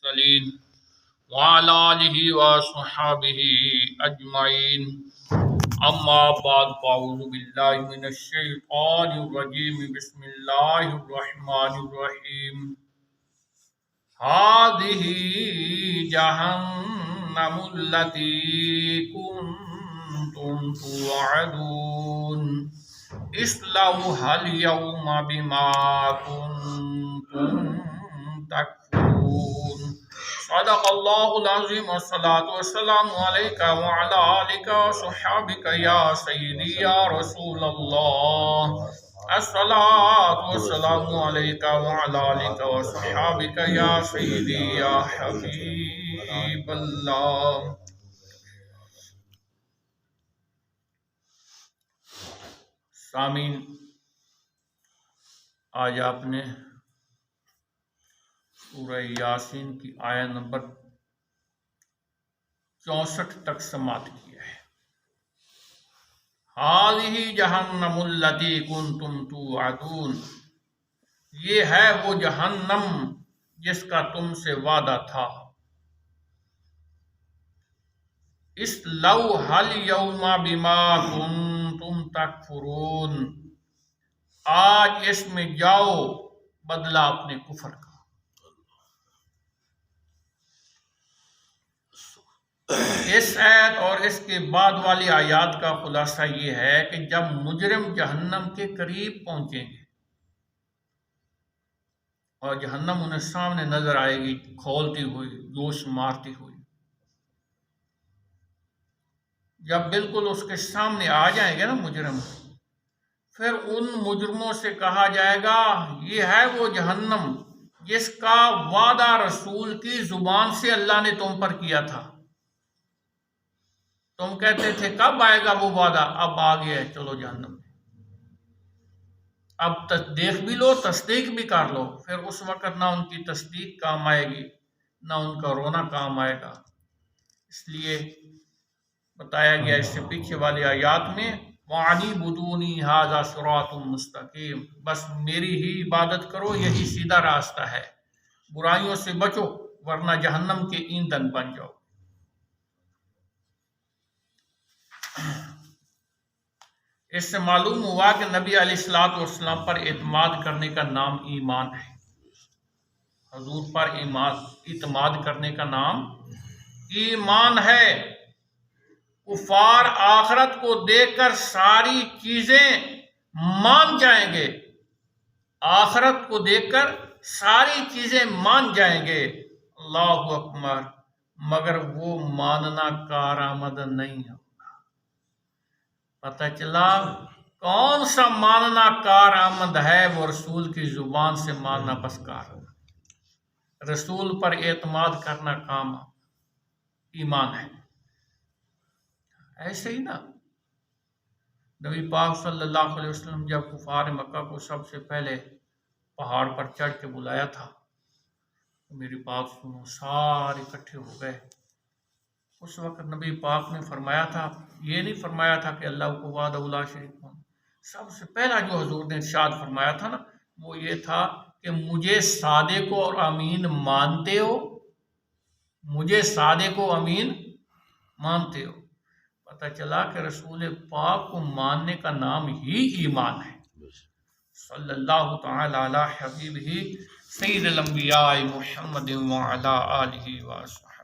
المرسلين وعلى آله وصحبه أجمعين أما بعد فأعوذ بالله من الشيطان الرجيم بسم الله الرحمن الرحيم هذه جهنم التي كنتم توعدون اصلوها اليوم بما كنتم تكفرون صدق الله العظيم والصلاة والسلام عليك وعلى آلك وصحبك يا سيدي يا رسول الله الصلاة والسلام عليك وعلى آلك وصحبك يا سيدي يا حبيب الله. سامعین، آج آپ نے سورہ یاسین کی آیت نمبر 64 تک سماعت کیا ہے. هذه جہنم التی کنتم توعدون، یہ ہے وہ جہنم جس کا تم سے وعدہ تھا. اصلوها اليوم بما کنتم تکفرون، آج اس میں جاؤ بدلہ اپنے کفر کا. اس آیت اور اس کے بعد والی آیات کا خلاصہ یہ ہے کہ جب مجرم جہنم کے قریب پہنچیں گے اور جہنم انہیں سامنے نظر آئے گی کھولتی ہوئی، جوش مارتی ہوئی، جب بالکل اس کے سامنے آ جائیں گے نا مجرم، پھر ان مجرموں سے کہا جائے گا یہ ہے وہ جہنم جس کا وعدہ رسول کی زبان سے اللہ نے تم پر کیا تھا. تم کہتے تھے کب آئے گا وہ وعدہ، اب آ گیا ہے، چلو جہنم میں. اب دیکھ بھی لو، تصدیق بھی کر لو. پھر اس وقت نہ ان کی تصدیق کام آئے گی، نہ ان کا رونا کام آئے گا. اس لیے بتایا گیا اس سے پیچھے والی آیات میں وَعَنِبُدُونِي هَذَا صِرَاطٌ مُسْتَقِيمٌ، بس میری ہی عبادت کرو، یہی سیدھا راستہ ہے. برائیوں سے بچو ورنہ جہنم کے ایندھن بن جاؤ. اس سے معلوم ہوا کہ نبی علیہ السلام پر اعتماد کرنے کا نام ایمان ہے. حضور پر اعتماد کرنے کا نام ایمان ہے. کفار آخرت کو دیکھ کر ساری چیزیں مان جائیں گے، آخرت کو دیکھ کر ساری چیزیں مان جائیں گے. اللہ اکبر، مگر وہ ماننا کارآمد نہیں ہے. پتہ چلا کون سا ماننا کارآمد ہے، وہ رسول کی زبان سے ماننا بس کارآمد. رسول پر اعتماد کرنا کام ایمان ہے. ایسے ہی نا نبی پاک صلی اللہ علیہ وسلم جب کفار مکہ کو سب سے پہلے پہاڑ پر چڑھ کے بلایا تھا، میری بات سنو، سارے اکٹھے ہو گئے. اس وقت نبی پاک نے فرمایا تھا، یہ نہیں فرمایا تھا کہ اللہ کو وحدہ لا شریک ہوں. سب سے پہلا جو حضور نے ارشاد فرمایا تھا نا، وہ یہ تھا کہ مجھے صادق و امین مانتے ہو، مجھے صادق و امین مانتے ہو. پتہ چلا کہ رسول پاک کو ماننے کا نام ہی ایمان ہے. صلی اللہ تعالی علی حبیبہ سید الانبیاء محمد وعلی آلہ وصحبہ.